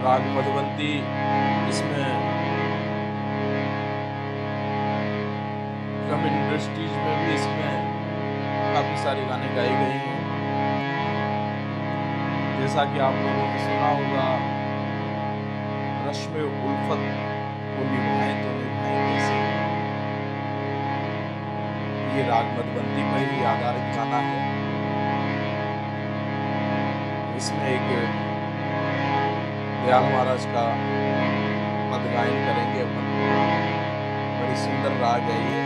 राग मधुबंती इसमें film industries में भी इसमें काफ़ी सारे गाने गाए गए हैं। जैसा कि आप लोगों ने सुना होगा, रश्मे उल्फत को निभाएं तो निभाएं कैसे, ये राग मधुबंती पर ही आधारित गाना है। इसमें एक दयाल महाराज का पद गायन करेंगे अपन। बड़ी सुंदर राग है ये।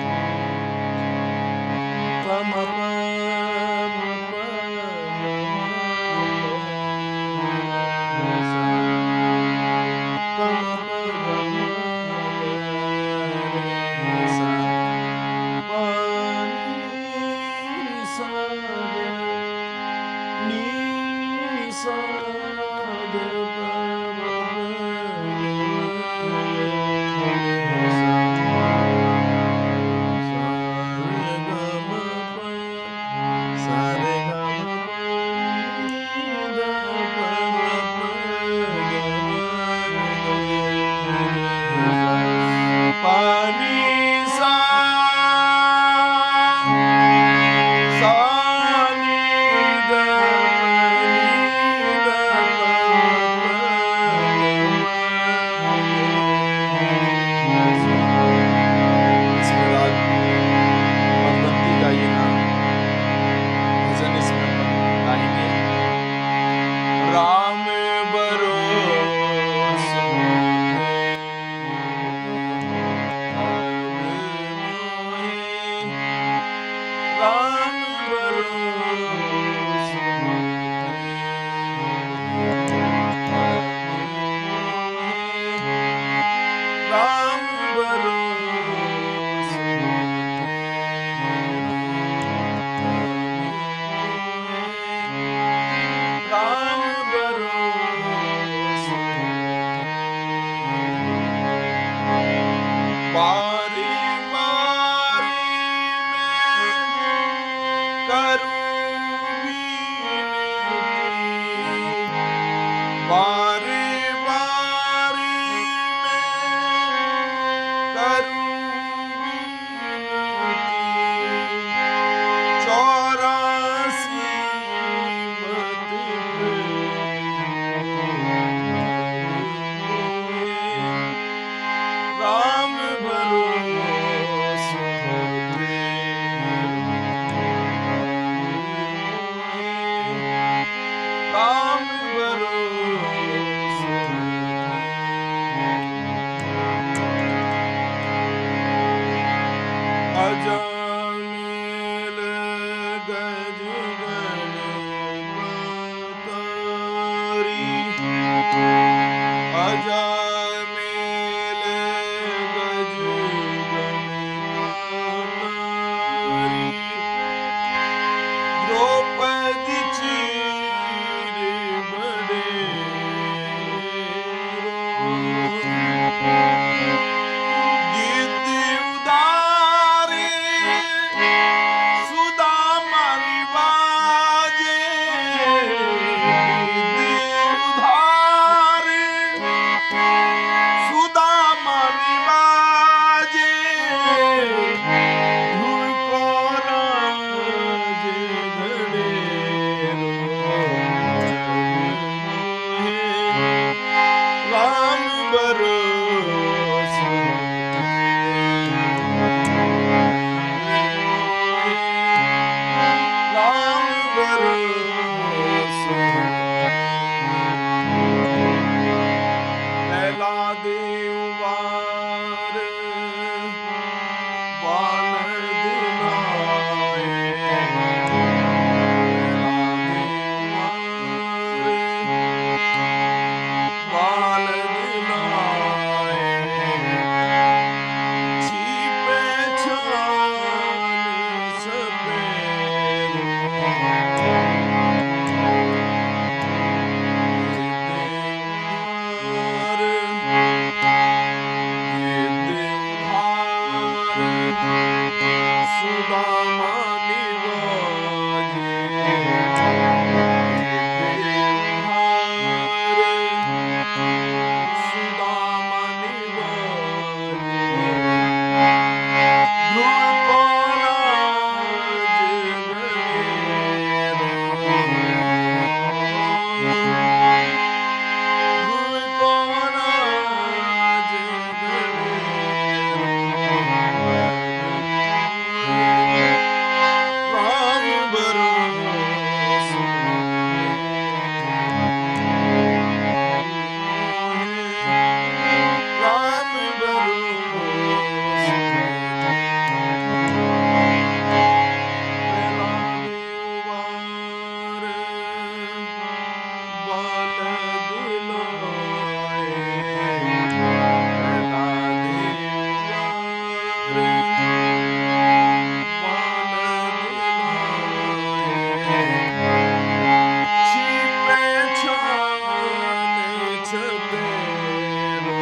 छिपे छाने छपेरो,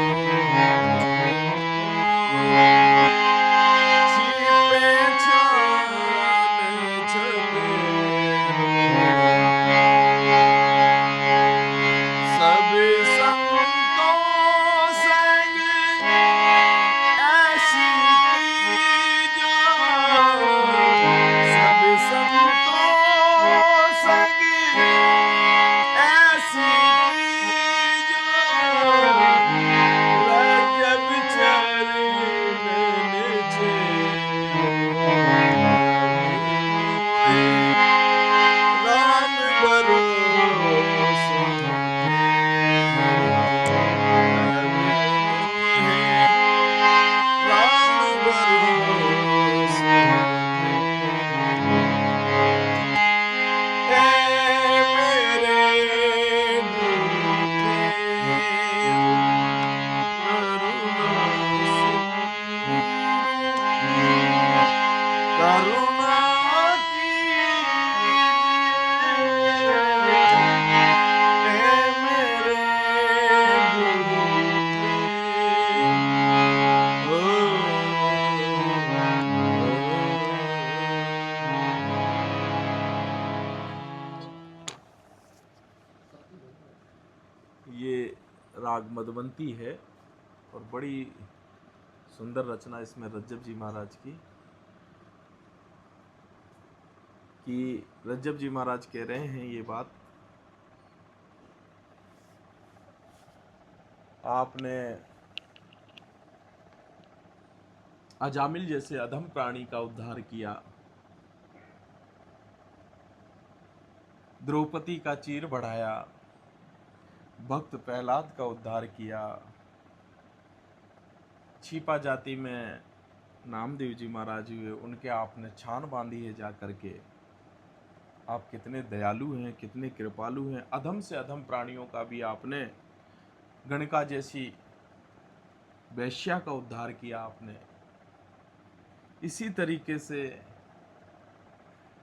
छिपे छाने छपेरो, सब संतों संग ऐसी कीजो, सब संतों संग ऐसी कीजो, रजब चरणन छेड़ो, राम भरोसा राम भरोसा हे मेरे गुरुदेव, करुणा कीजिए, हे मेरे गुरुदेव। ये राग मधुबंती है और बड़ी सुंदर रचना इसमें रज्जब जी महाराज की, कि रज्जब जी महाराज कह रहे हैं ये बात, आपने अजामिल जैसे अधम प्राणी का उद्धार किया, द्रौपदी का चीर बढ़ाया, भक्त प्रहलाद का उद्धार किया, छिपा जाति में नामदेव जी महाराज हुए, उनके आपने छान बांधी है जा करके। आप कितने दयालु हैं, कितने कृपालु हैं। अधम से अधम प्राणियों का भी आपने, गणका जैसी वैश्या का उद्धार किया आपने। इसी तरीके से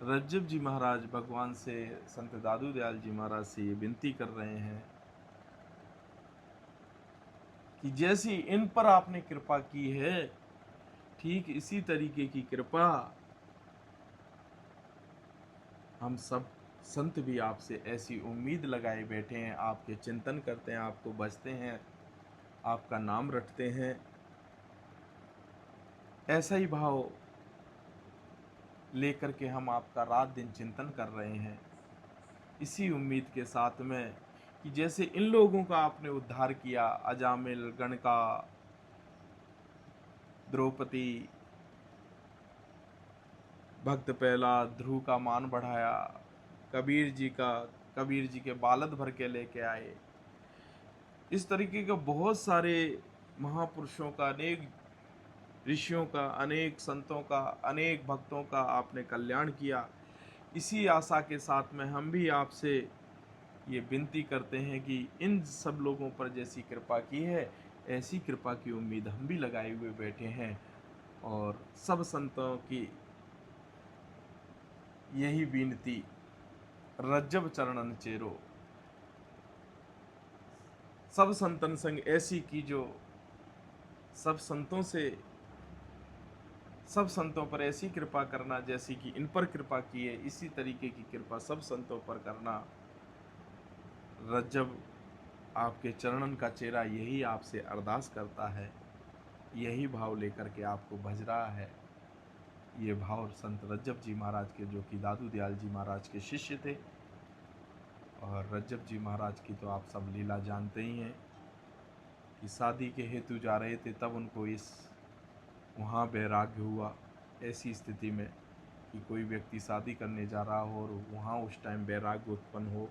रज्जब जी महाराज भगवान से, संत दादू दयाल जी महाराज से ये विनती कर रहे हैं कि जैसी इन पर आपने कृपा की है, ठीक इसी तरीके की कृपा हम सब संत भी आपसे ऐसी उम्मीद लगाए बैठे हैं, आपके चिंतन करते हैं, आपको बजते हैं, आपका नाम रटते हैं। ऐसा ही भाव लेकर के हम आपका रात दिन चिंतन कर रहे हैं, इसी उम्मीद के साथ में कि जैसे इन लोगों का आपने उद्धार किया, अजामिल, गणका, द्रौपदी, भक्त प्रहलाद, ध्रुव का मान बढ़ाया, कबीर जी के बालद भर के लेके आए। इस तरीके के बहुत सारे महापुरुषों का, अनेक ऋषियों का, अनेक संतों का, अनेक भक्तों का आपने कल्याण किया। इसी आशा के साथ में हम भी आपसे ये विनती करते हैं कि इन सब लोगों पर जैसी कृपा की है, ऐसी कृपा की उम्मीद हम भी लगाए हुए बैठे हैं। और सब संतों की यही विनती, रज्जब चरणन चेरो, सब संतन संग ऐसी की जो सब संतों पर ऐसी कृपा करना जैसी कि इन पर कृपा की है, इसी तरीके की कृपा सब संतों पर करना। रज्जब आपके चरणन का चेहरा यही आपसे अरदास करता है, यही भाव लेकर के आपको भज रहा है। ये भाव संत रज्जब जी महाराज के, जो कि दादू दयाल जी महाराज के शिष्य थे। और रज्जब जी महाराज की तो आप सब लीला जानते ही हैं कि शादी के हेतु जा रहे थे, तब उनको वहाँ वैराग्य हुआ। ऐसी स्थिति में कि कोई व्यक्ति शादी करने जा रहा हो और वहाँ उस टाइम वैराग्य उत्पन्न हो,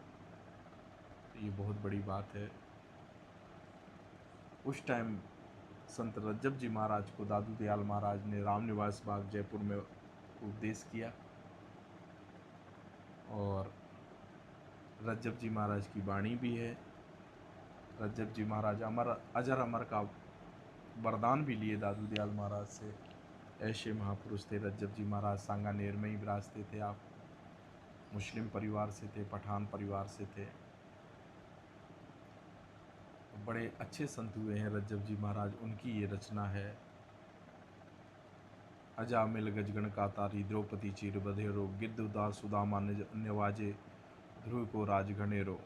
तो ये बहुत बड़ी बात है। उस टाइम संत रज्जब जी महाराज को दादू दयाल महाराज ने रामनिवास बाग जयपुर में उपदेश किया। और रज्जब जी महाराज की वाणी भी है। रज्जब जी महाराज अजर अमर का वरदान भी लिए दादू दयाल महाराज से। ऐसे महापुरुष थे रज्जब जी महाराज, सांगानेर में ही विराजते थे आप। मुस्लिम परिवार से थे, पठान परिवार से थे। बड़े अच्छे संत हुए हैं रज्जब जी महाराज। उनकी ये रचना है, अजामिल गजगण का तारी, द्रौपदी चीर बधेरो, गिद्ध उदार सुदामा नवाजे, ध्रुव को राजघनेरो।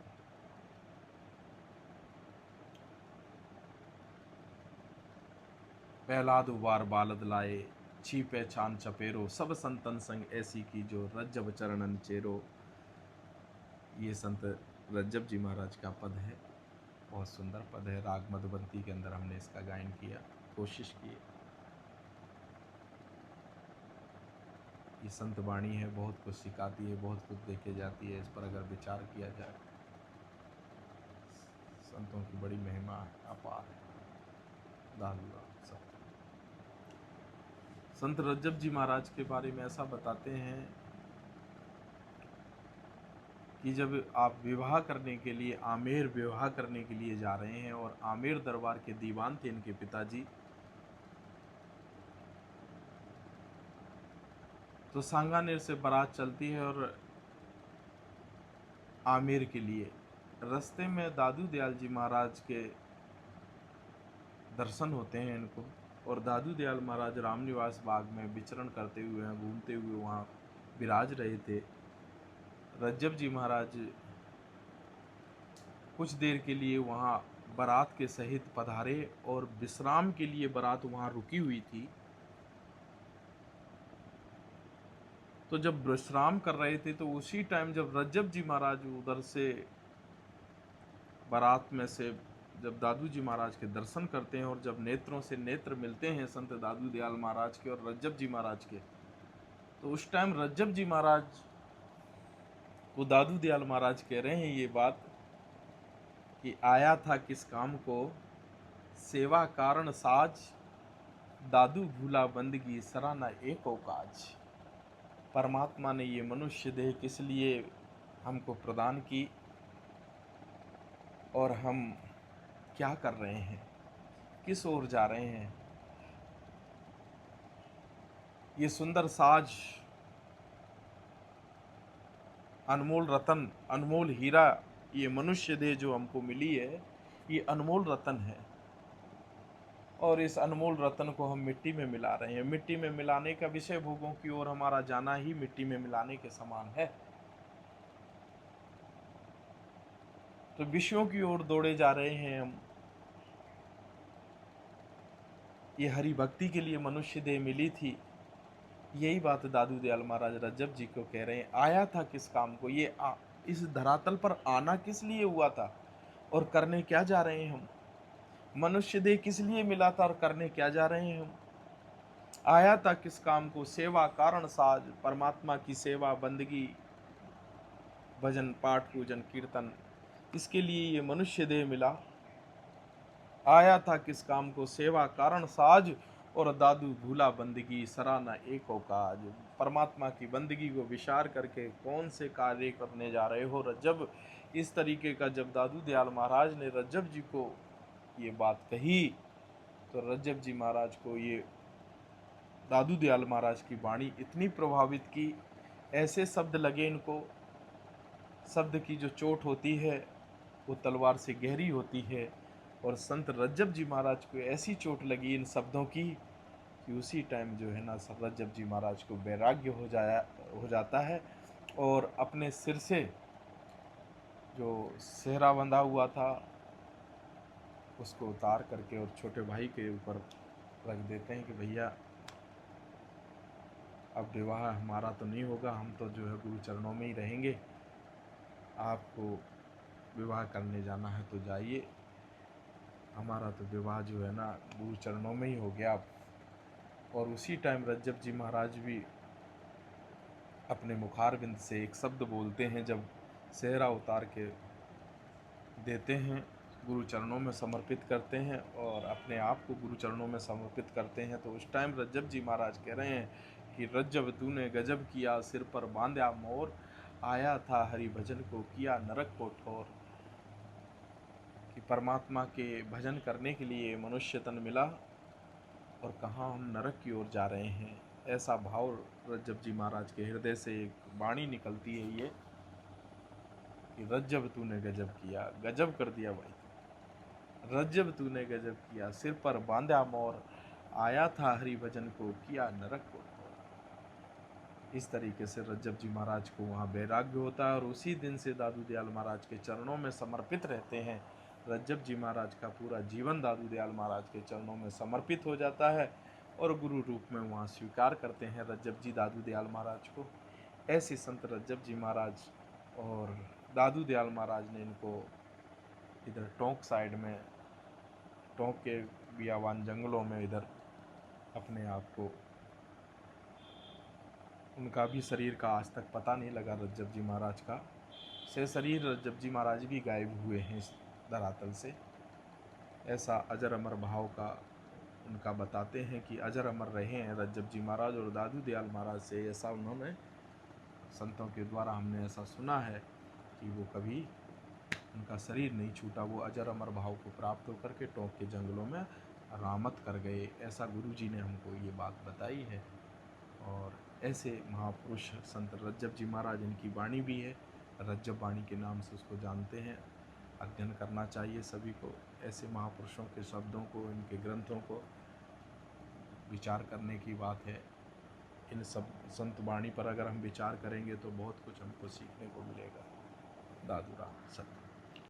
पहलाद उबार बालद लाए, छिपे छान चपेरो, सब संतन संग ऐसी की जो रज्जब चरणन चेरो। ये संत रज्जब जी महाराज का पद है, बहुत सुंदर पद है। राग मधुबंती के अंदर हमने इसका गायन किया, कोशिश की। ये संत वाणी है, बहुत कुछ सिखाती है, बहुत कुछ देखे जाती है। इस पर अगर विचार किया जाए, संतों की बड़ी महिमा अपार है। दादू सब संत रज्जब जी महाराज के बारे में ऐसा बताते हैं कि जब आप विवाह करने के लिए, आमेर विवाह करने के लिए जा रहे हैं, और आमेर दरबार के दीवान थे इनके पिताजी, तो सांगानेर से बारात चलती है और आमेर के लिए रास्ते में दादू दयाल जी महाराज के दर्शन होते हैं इनको। और दादू दयाल महाराज रामनिवास बाग में विचरण करते हुए, घूमते हुए वहाँ विराज रहे थे। रज्जब जी महाराज कुछ देर के लिए वहाँ बारात के सहित पधारे और विश्राम के लिए बारात वहाँ रुकी हुई थी। तो जब विश्राम कर रहे थे तो उसी टाइम जब रज्जब जी महाराज उधर से बारात में से जब दादू जी महाराज के दर्शन करते हैं, और जब नेत्रों से नेत्र मिलते हैं संत दादू दयाल महाराज के और रज्जब जी महाराज के, तो उस टाइम रज्जब जी महाराज को दादू दयाल महाराज कह रहे हैं ये बात कि आया था किस काम को, सेवा कारण साज, दादू भूला बंदगी सराहना एको काज। परमात्मा ने ये मनुष्य देह किस लिए हमको प्रदान की, और हम क्या कर रहे हैं, किस ओर जा रहे हैं। ये सुंदर साज, अनमोल रतन, अनमोल हीरा, ये मनुष्य देह जो हमको मिली है, ये अनमोल रतन है। और इस अनमोल रतन को हम मिट्टी में मिला रहे हैं। मिट्टी में मिलाने का विषय भोगों की ओर हमारा जाना ही मिट्टी में मिलाने के समान है। तो विषयों की ओर दौड़े जा रहे हैं हम। ये हरि भक्ति के लिए मनुष्य देह मिली थी। यही बात दादू दयाल महाराज रज्जब जी को कह रहे हैं। आया था किस काम को, ये इस धरातल पर आना किस लिए हुआ था और करने क्या जा रहे हैं हम। मनुष्य देह किस लिए मिला था और करने क्या जा रहे हैं हम। आया था किस काम को, सेवा कारण साज, परमात्मा की सेवा, बंदगी, भजन पाठ पूजन कीर्तन, इसके लिए ये मनुष्य देह मिला। आया था किस काम को, सेवा कारण साज, और दादू भूला बंदगी सराहना एको काज। परमात्मा की बंदगी को विचार करके कौन से कार्य करने जा रहे हो रज्जब। इस तरीके का जब दादू दयाल महाराज ने रज्जब जी को ये बात कही, तो रज्जब जी महाराज को ये दादू दयाल महाराज की वाणी इतनी प्रभावित की, ऐसे शब्द लगे इनको। शब्द की जो चोट होती है वो तलवार से गहरी होती है, और संत रज्जब जी महाराज को ऐसी चोट लगी इन शब्दों की कि उसी टाइम जो है ना, रज्जब जी महाराज को वैराग्य हो जाता है, और अपने सिर से जो सेहरा बंधा हुआ था उसको उतार करके और छोटे भाई के ऊपर रख देते हैं कि भैया अब विवाह हमारा तो नहीं होगा, हम तो जो है गुरु चरणों में ही रहेंगे, आपको विवाह करने जाना है तो जाइए, हमारा तो विवाह जो है ना गुरु चरणों में ही हो गया। और उसी टाइम रज्जब जी महाराज भी अपने मुखारबिंद से एक शब्द बोलते हैं, जब सेहरा उतार के देते हैं, गुरु चरणों में समर्पित करते हैं और अपने आप को गुरु चरणों में समर्पित करते हैं। तो उस टाइम रज्जब जी महाराज कह रहे हैं कि रज्जब तूने गजब किया, सिर पर बांधा मोर, आया था हरि भजन को किया नरक को ठोर। कि परमात्मा के भजन करने के लिए मनुष्य तन मिला, और कहाँ हम नरक की ओर जा रहे हैं। ऐसा भाव रज्जब जी महाराज के हृदय से एक वाणी निकलती है ये कि रज्जब तूने गजब किया, गजब कर दिया भाई, रज्जब तूने गजब किया, सिर पर बांधा मोर, आया था हरि भजन को, किया नरक को। इस तरीके से रज्जब जी महाराज को वहाँ वैराग्य होता है और उसी दिन से दादू दयाल महाराज के चरणों में समर्पित रहते हैं। रज्जब जी महाराज का पूरा जीवन दादू दयाल महाराज के चरणों में समर्पित हो जाता है और गुरु रूप में वहाँ स्वीकार करते हैं रज्जब जी दादू दयाल महाराज को। ऐसे संत रज्जब जी महाराज और दादू दयाल महाराज ने इनको इधर टोंक साइड में, टोंक के बियावान जंगलों में इधर अपने आप को, उनका भी शरीर का आज तक पता नहीं लगा रज्जब जी महाराज का, से शरीर रज्जब जी महाराज भी गायब हुए हैं इस धरातल से। ऐसा अजर अमर भाव का उनका बताते हैं कि अजर अमर रहे हैं रज्जब जी महाराज और दादू दयाल महाराज से। ऐसा उन्होंने संतों के द्वारा हमने ऐसा सुना है कि वो कभी उनका शरीर नहीं छूटा, वो अजर अमर भाव को प्राप्त होकर के टोंक के जंगलों में रामत कर गए। ऐसा गुरु जी ने हमको ये बात बताई है। और ऐसे महापुरुष संत रज्जब जी महाराज, इनकी वाणी भी है, रज्जब वाणी के नाम से उसको जानते हैं। अध्ययन करना चाहिए सभी को, ऐसे महापुरुषों के शब्दों को, इनके ग्रंथों को विचार करने की बात है। इन सब संत वाणी पर अगर हम विचार करेंगे तो बहुत कुछ हमको सीखने को मिलेगा। दादू राम सत्य।